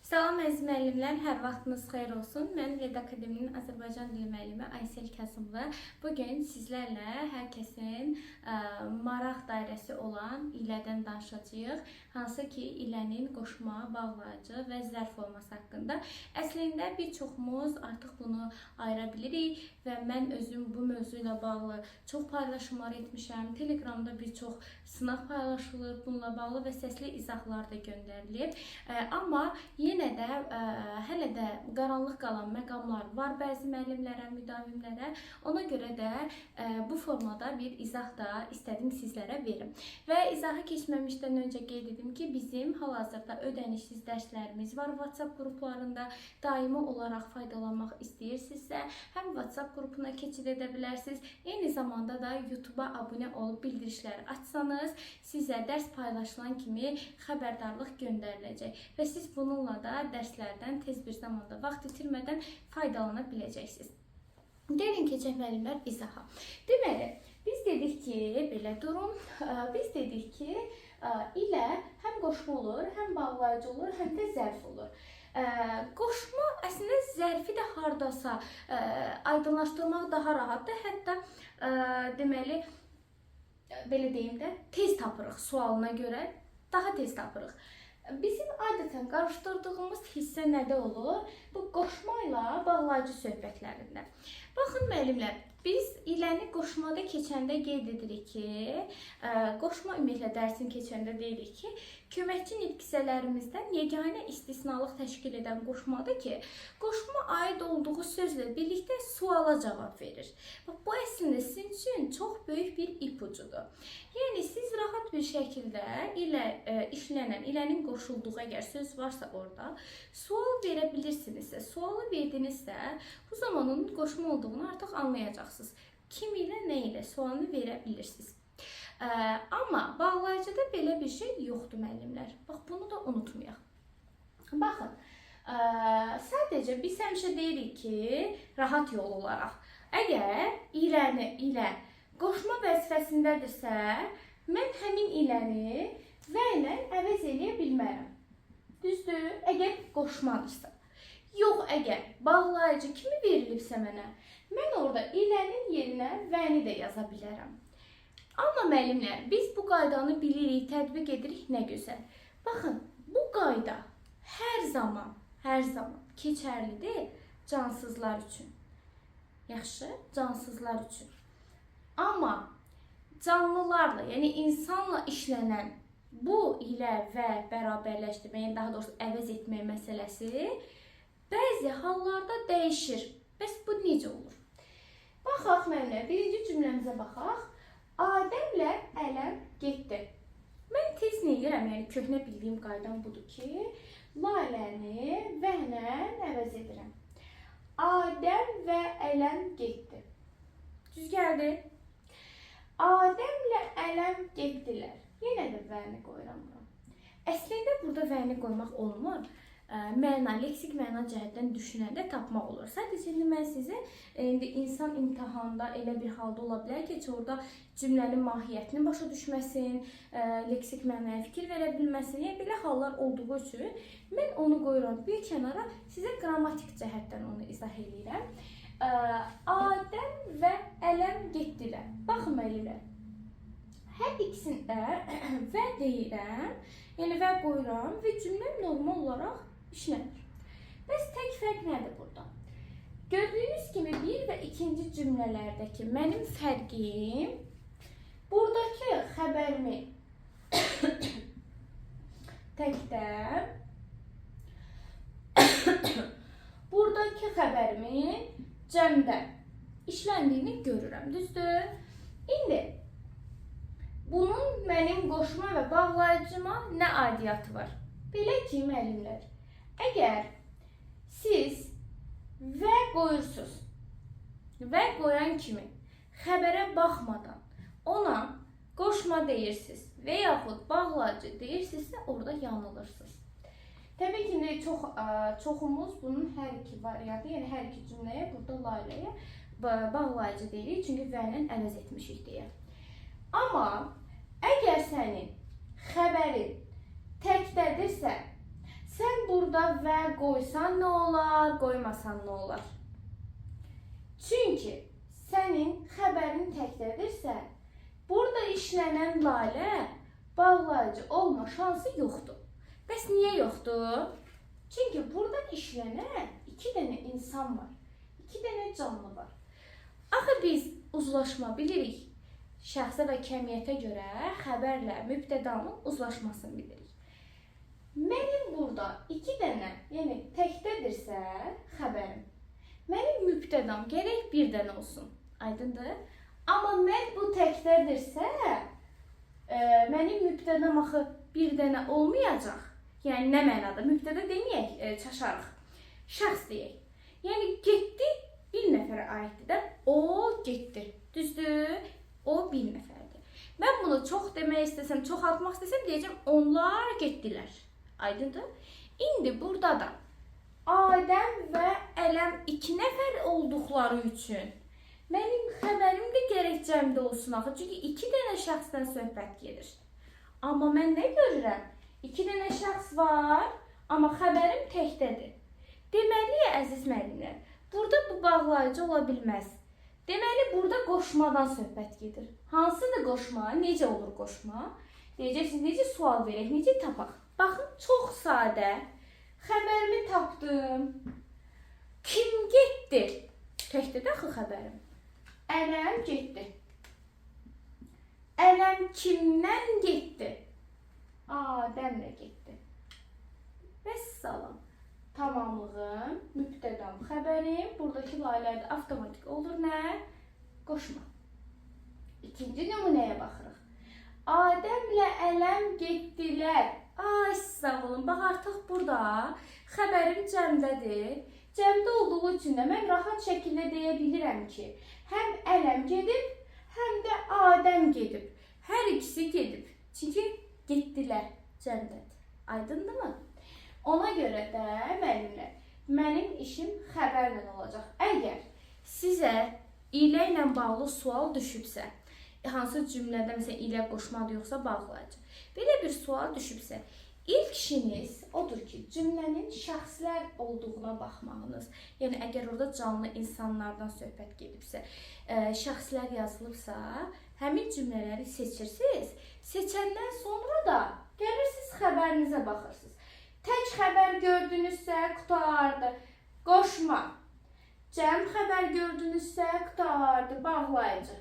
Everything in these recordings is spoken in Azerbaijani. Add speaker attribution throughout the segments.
Speaker 1: Salam əziz müəllimlər, hər vaxtınız xeyir olsun. Mən Reda Akademinin Azərbaycan dili müəllimi Aysel Kasımlı. Bugün sizlərlə hər kəsin maraq dairəsi olan ilədən danışacağıq. Hansı ki, ilənin qoşma, bağlayıcı və zərf olması haqqında. Əslində bir çoxumuz artıq bunu ayıra bilirik və mən özüm bu mövzu ilə bağlı çox paylaşımlar etmişəm. Telegramda bir çox sınaq paylaşılır, bununla bağlı və səsli izahlar da göndərilib. Amma yenə də hələ də qaranlıq qalan məqamlar var bəzi müəllimlərə, müdavimlərə. Ona görə də bu formada bir izah da istədim sizlərə verim. Və izaha keçməmişdən öncə qeyd edim ki, bizim hal-hazırda ödənişsiz dərslərimiz var WhatsApp qruplarında. Daimi olaraq faydalanmaq istəyirsinizsə, həm WhatsApp qrupuna keçid edə bilərsiniz. Eyni zamanda da YouTube-a abunə olub bildirişləri açsanız, sizə dərs paylaşılan kimi xəbərdarlıq göndəriləcək və siz bununla da dərslərdən tez bir zamanda vaxt itirmədən faydalana biləcəksiniz. Gəlin keçək müəllimlər izaha. Deməli, biz dedik ki, belə durun, biz dedik ki, ilə həm qoşma olur, həm bağlayıcı olur, həm də zərf olur. Qoşma əslində zərfi də hardasa aydınlaşdırmaq daha rahatdır. Hətta deməli, belə deyim də, tez tapırıq sualına görə, daha tez tapırıq. Bizim adətən qarışdırdığımız hissə nədə olur? Bu qoşma ilə bağlayıcı söhbətlərində. Baxın müəllimlər, biz iləni qoşmada keçəndə qeyd edirik ki, qoşma ümumiyyətlə dərsin keçəndə deyirik ki, köməkçi nitq hissələrimizdən yeganə istisnalıq təşkil edən qoşmadır ki, qoşma aid olduğu sözlə birlikdə suala cavab verir. Bu əslində sizin üçün çox böyük bir ipucudur. Yəni siz rahat bir şəkildə ilə işlənən, ilənin qoşulduğu əgər söz varsa orada, sual verə bilirsinizsə, sualı verdinizsə, bu zaman onun qoşma olduğunu artıq anlayacaqsınız. Kim ilə, nə ilə sualını verə bilirsiniz. Amma bağlayıcıda belə bir şey yoxdur müəllimlər. Bax, bunu da unutmayaq. Baxın, sadəcə biz həmişə deyirik ki, rahat yol olaraq, əgər iləni ilə qoşma vəzifəsindədirsə, mən həmin iləni və ilə əvəz eləyə bilmərəm. Düzdür? Əgər qoşmadırsa. Yox, əgər bağlayıcı kimi verilibsə mənə, mən orada ilənin yerinə vəni də yaza bilərəm. Amma müəllimlər, biz bu qaydanı bilirik, tətbiq edirik, nə gözəl. Baxın, bu qayda hər zaman keçərlidir cansızlar üçün. Yaxşı, cansızlar üçün. Amma canlılarla, yəni insanla işlənən bu ilə və bərabərləşdirmə, yəni daha doğrusu əvəz etmək məsələsi bəzi hallarda dəyişir. Bəs bu necə olur? Baxaq müəllimlər, birinci cümləmizə baxaq. Adəmlə ələm getdi. Mən tez nə edirəm? Yəni köhnə bildiyim qaydam budur ki, laləni vəhlə əvəz edirəm. Adəm və ələm getdi. Düz gəldi. Adəmlə ələm getdilər. Yenə də vəni qoyuram bura. Əslində burada vəni qoymaq olmur. Məna, leksik məna cəhətdən düşünəndə tapmaq olur. Sadəcə mən sizə insan imtahanda elə bir halda ola bilər ki, orada cümlənin mahiyyətini başa düşməsin, leksik mənaya fikir verə bilməsin. Yəni belə hallar olduğu üçün mən onu qoyuram bir kənara, sizə qrammatik cəhətdən onu izah edirəm. Adəm və ələm getdilər. Baxın müəllimlər. Hər ikisində və deyirəm, yəni və qoyuram və cümləm normal olaraq işlənir. Bəs tək fərq nədir burada? Gördüyünüz kimi bir və ikinci cümlələrdəki mənim fərqim buradakı xəbərimi təkdə, buradakı xəbərimi cəmdə işləndiyini görürəm. Düzdür? İndi bunun mənim qoşma və bağlayıcıma nə aidiyyatı var? Belə ki, müəllimlər, əgər siz və qoyursunuz, və qoyan kimi xəbərə baxmadan ona qoşma deyirsiniz və yaxud bağlayıcı deyirsinizsə, orada yanılırsınız. Təbii ki, çoxumuz bunun hər iki variantı, yəni hər iki cümləyə, burada layləyə bağlayıcı deyirik, çünki vələ əvəz etmişik deyə. Amma əgər sənin xəbərin təkdədirsə, Sən burada və qoysan nə olar, qoymasan nə olar? Çünki sənin xəbərin təkdədirsə, burada işlənən Lalə bağlayıcı olma şansı yoxdur. Bəs niyə yoxdur? Çünki burada işlənən 2 dənə insan var, 2 dənə canlı var. Axı biz uzlaşma bilirik. Şəxsə və kəmiyyətə görə xəbərlə mübtədanın uzlaşmasını bilirik. Mənim burada 2 dənə, yəni təkdədirsə xəbərim, mənim mübtədam gərək 1 dənə olsun. Aydındır? Amma mən bu təkdədirsə, mənim mübtədam axı 1 dənə olmayacaq. Yəni nə mənada? Mübtəda deməyək, çaşarıq. Şəxs deyək. Yəni getdi 1 nəfərə aiddir də, o getdi. Düzdür? O 1 nəfərdir. Mən bunu çox demək istəsəm, çoxaltmaq istəsəm deyəcəm, onlar getdilər. Aydındır? İndi burada da Adəm və Ələm 2 nəfər olduqları üçün mənim xəbərim də gərək cəmdə olsun axı. Çünki 2 dənə şəxsdən söhbət gedir. Amma mən nə görürəm? 2 dənə şəxs var, amma xəbərim təkdədir. Deməli, əziz müəllimlər, burada bu bağlayıcı ola bilməz. Deməli, burada qoşmadan söhbət gedir. Hansıdır qoşma? Necə olur qoşma? Deyəcəksiniz, necə sual verək, necə tapaq? Baxın, çox sadə. Xəbərimi tapdım. Kim getdi? Təkdədir axı xəbərim. Ələm getdi. Ələm kimdən getdi? Adəmlə getdi. Vəssalam. Tamamlığım, mübtədam, xəbərim. Buradakı layihədə avtomatik olur nə? Qoşma. İkinci nümunəyə baxırıq. Adəmlə Ələm getdilər. Ay, sağ olun. Bax, artıq burada xəbərim cəmdədir. Cəmdə olduğu üçün də mən rahat şəkildə deyə bilirəm ki, həm Ələm gedib, həm də Adəm gedib. Hər ikisi gedib. Çünki getdilər cəmdədir. Aydındırmı? Ona görə də müəllimlər, mənim işim xəbərlə olacaq. Əgər sizə ilə ilə bağlı sual düşübsə, hansı cümlədə məsələn ilə qoşmadır yoxsa bağlayıcı. Belə bir sual düşübsə, ilk işiniz odur ki, cümlənin şəxslər olduğuna baxmağınız. Yəni əgər orada canlı insanlardan söhbət gedibsə, şəxslər yazılıbsa, həmin cümlələri seçirsiniz. Seçəndən sonra da gəlirsiniz xəbərinizə baxırsınız. Tək xəbər gördünüzsə qurtardı, qoşma. Cəm xəbər gördünüzsə qurtardı, bağlayıcı.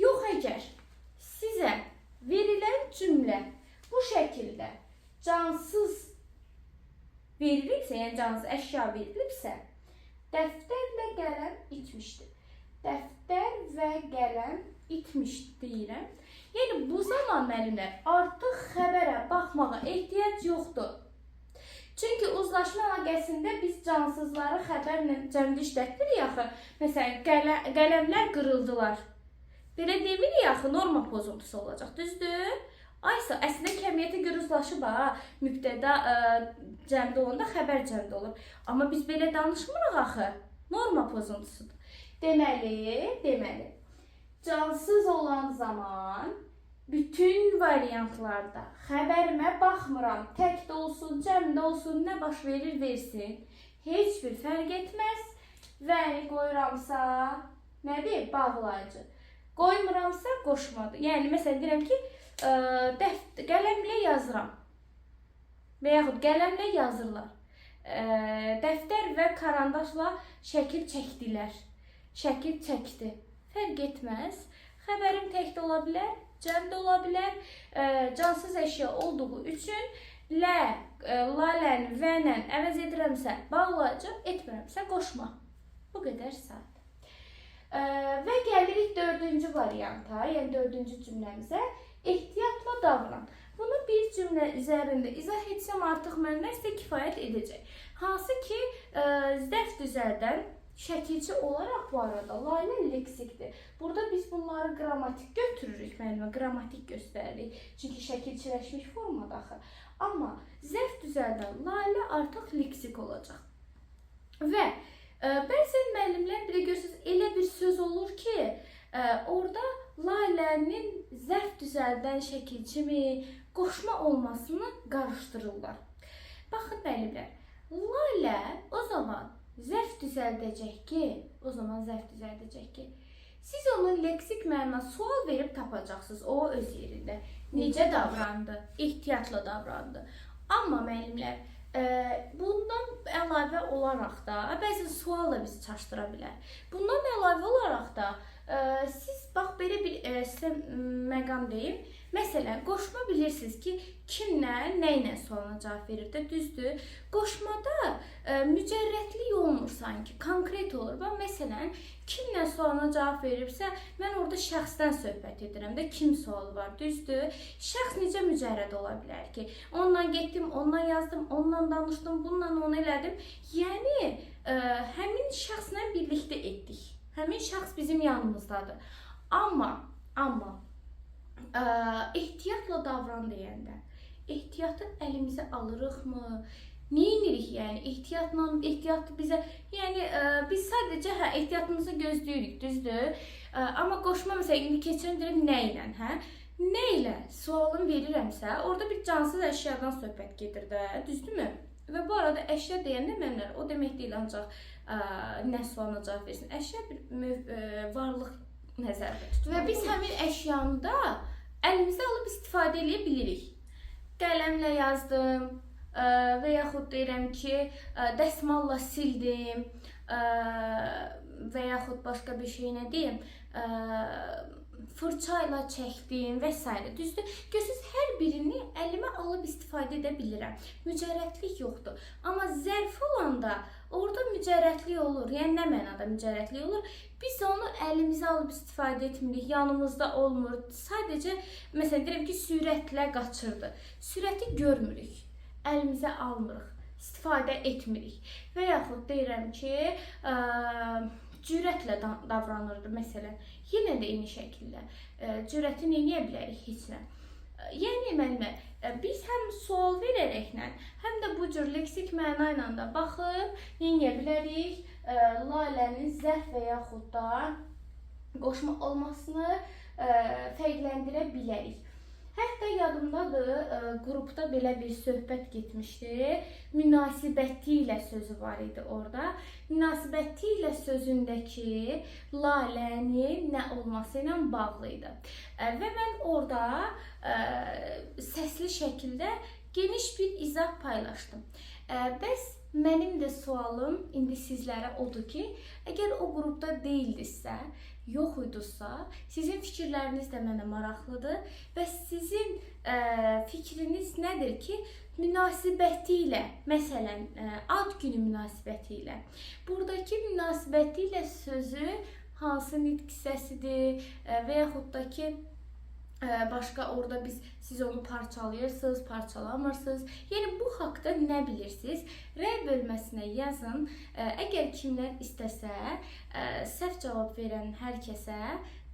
Speaker 1: Yox, əgər sizə verilən cümlə bu şəkildə cansız verilibsə, yəni cansız əşya verilibsə, dəftərlə qələm itmişdir. Dəftər və qələm itmişdir deyirəm. Yəni bu zaman müəllimlər artıq xəbərə baxmağa ehtiyac yoxdur. Çünki uzlaşma əlaqəsində biz cansızları xəbərlə cəmdə işlətmirik axı. Məsələn, qələmlər qırıldılar. Belə demirik axı, norma pozuntusu olacaq, düzdür? Aysa, əslində kəmiyyətə görə uzlaşıb ha, mübtəda cəmdə olanda xəbər cəmdə olur. Amma biz belə danışmırıq axı, norma pozuntusudur. Deməli, cansız olan zaman bütün variantlarda xəbərimə baxmıram, tək də olsun, cəmdə olsun, nə baş verir versin. Heç bir fərq etməz. Vəni qoyuramsa, nədir? Bağlayıcı. Qoymuramsa qoşmadır. Yəni, məsələn, deyirəm ki, qələmlə yazıram və yaxud qələmlə yazırlar. Dəftər və karandaşla şəkil çəkdilər. Şəkil çəkdi. Fərq etməz. Xəbərim tək də ola bilər, cəm də ola bilər. Cansız əşya olduğu üçün laləni, vənən əvəz edirəmsə bağlayıcı, etmirəmsə qoşma. Bu qədər sadə. Və gəlirik 4-cü varianta, yəni 4-cü cümləmizə. Ehtiyatla davran. Bunu bir cümlə üzərində izah etsəm artıq mənə sizə kifayət edəcək. Hansı ki, zərf düzəldən şəkilçi olaraq bu arada Lalə leksikdir. Burada biz bunları qrammatik götürürük, müəllimə, qrammatik göstəririk. Çünki şəkilçiləşmiş formada axı. Amma zərf düzəldən Lalə artıq leksik olacaq. Və bəzən müəllimlər bir də görürsünüz, elə bir söz olur ki, orada Lalənin zərf düzəldən şəkilçimi, qoşma olmasını qarışdırırlar. Baxın müəllimlər, Lalə o zaman zərf düzəldəcək ki, siz onun leksik mənasına sual verib tapacaqsınız. O öz yerində necə davrandı? Ehtiyatla davrandı. Amma müəllimlər, bundan əlavə olaraq da bəzən sualla bizi çaşdıra bilər. Bundan əlavə olaraq da siz bax belə bir sizə məqam deyim. Məsələn, qoşma bilirsiniz ki, kimlə, nə ilə sualına cavab verir də, düzdür? Qoşmada mücərrətlik olmur sanki, konkret olur. Bax, məsələn, kimlə sualına cavab verirsə, mən orada şəxsdən söhbət edirəm də, kim sualı var, düzdür? Şəxs necə mücərrəd ola bilər ki? Onunla getdim, onunla yazdım, onunla danışdım, bununla onu elədim. Yəni, həmin şəxslə birlikdə etdik. Həmin şəxs bizim yanımızdadır. Amma ehtiyatla davran deyəndə, ehtiyatı əlimizə alırıqmı? Neyinirik yəni? Ehtiyatı bizə, yəni biz sadəcə ehtiyatımızı gözləyirik, düzdür? Amma qoşma məsələn, indi keçən deyirəm nə ilə, hə? Nə ilə sualını verirəmsə, orada bir cansız əşyadan söhbət gedir də, düzdürmü? Və bu arada əşya deyəndə mənlər, o demək deyil ancaq nə sualına cavab versin. Əşya bir varlıq nəzərdə tutulur. Və biz həmin əşyanı da əlimizə alıb istifadə edə bilirik. Qələmlə yazdım və yaxud deyirəm ki, dəsmalla sildim və yaxud başqa bir şey nə deyim, fırçayla çəkdim və s. Düzdür? Görürsünüz, hər birini əlimə alıb istifadə edə bilirəm. Mücərrətlik yoxdur. Amma zərf olanda orada mücərrətlik olur. Yəni, nə mənada mücərrətlik olur? Biz onu əlimizə alıb istifadə etmirik, yanımızda olmur. Sadəcə, məsələn, deyirəm ki, sürətlə qaçırdı. Sürəti görmürük, əlimizə almırıq, istifadə etmirik. Və yaxud deyirəm ki, cürətlə davranırdı, məsələn. Yenə də eyni şəkildə. Cürəti eləyə bilərik heç nə. Yəni, müəllimlər, biz həm sual verərəklə, həm də bu cür leksik məna ilə də baxıb, eləyə bilərik, Lalənin zərf və yaxud da qoşma olmasını fərqləndirə bilərik. Hətta yadımdadır, qrupda belə bir söhbət getmişdi. Münasibəti ilə sözü var idi orada. Münasibəti ilə sözündəki Lalənin nə olması ilə bağlı idi. Və mən orada səsli şəkildə geniş bir izah paylaşdım. Bəs mənim də sualım indi sizlərə odur ki, əgər o qrupda deyildinizsə, yox idinizsə, sizin fikirləriniz də mənə maraqlıdır və sizin fikriniz nədir ki, münasibəti ilə, məsələn, ad günü münasibəti ilə, buradakı münasibəti ilə sözü hansı nitq hissəsidir və yaxud da ki, başqa orada siz onu parçalayırsınız, parçalamırsınız. Yəni, bu haqda nə bilirsiniz? Rəy bölməsinə yazın. Əgər kimlər istəsə, səhv cavab verən hər kəsə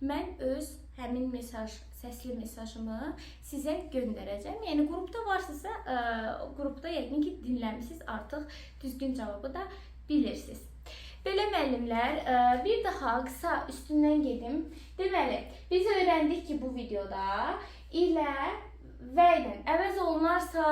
Speaker 1: mən öz həmin mesaj, səsli mesajımı sizə göndərəcəm. Yəni, qrupda varsınızsa, qrupda yəqin ki, dinləmişsiniz, artıq düzgün cavabı da bilirsiniz. Belə müəllimlər, bir daha qısa üstündən gedim. Deməli, biz öyrəndik ki, bu videoda ilə və ilə əvəz olunarsa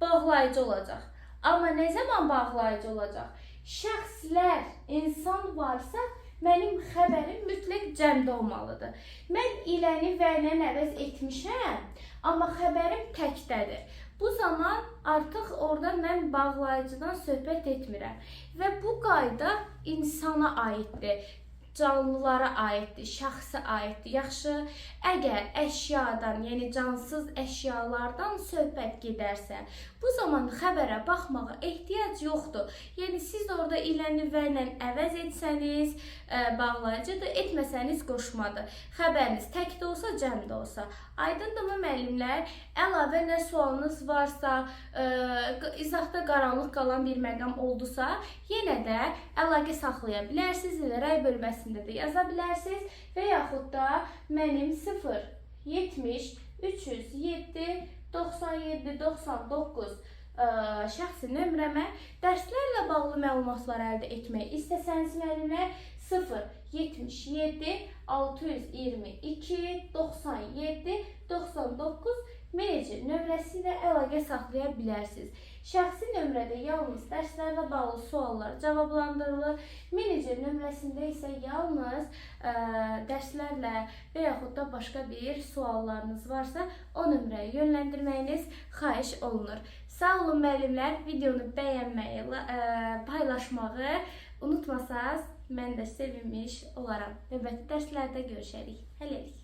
Speaker 1: bağlayıcı olacaq. Amma nə zaman bağlayıcı olacaq? Şəxslər, insan varsa mənim xəbərim mütləq cəmdə olmalıdır. Mən iləni və ilə əvəz etmişəm, amma xəbərim təkdədir. Bu zaman artıq orada mən bağlayıcıdan söhbət etmirəm. Və bu qayda insana aiddir, canlılara aiddir, şəxsə aiddir. Yaxşı, əgər əşyadan, yəni cansız əşyalardan söhbət gedərsə, bu zaman xəbərə baxmağa ehtiyac yoxdur. Yəni, siz orada iləni və ilə əvəz etsəniz, bağlayıcıdır, etməsəniz qoşmadır. Xəbəriniz tək də olsa, cəm də olsa. Aydındırmı müəllimlər? Əlavə nə sualınız varsa, izahda qaranlıq qalan bir məqam oldusa, yenə də əlaqə saxlaya bilərsiniz, rəy bölməsində də yaza bilərsiniz və yaxud da mənim 070 307 97 99 şəxsi nömrəmə dərslərlə bağlı məlumatlar əldə etmək istəsəniz müəllimlər 077 622 97 99 menecer nömrəsi ilə əlaqə saxlaya bilərsiniz. Şəxsi nömrədə yalnız dərslərlə bağlı suallar cavablandırılır. Menecer nömrəsində isə yalnız dərslərlə və yaxud da başqa bir suallarınız varsa, o nömrəyə yönləndirməyiniz xahiş olunur. Sağ olun müəllimlər, videonu bəyənməyi, paylaşmağı unutmasanız, mən də sevinmiş olaram. Növbəti dərslərdə görüşərik. Hələlik.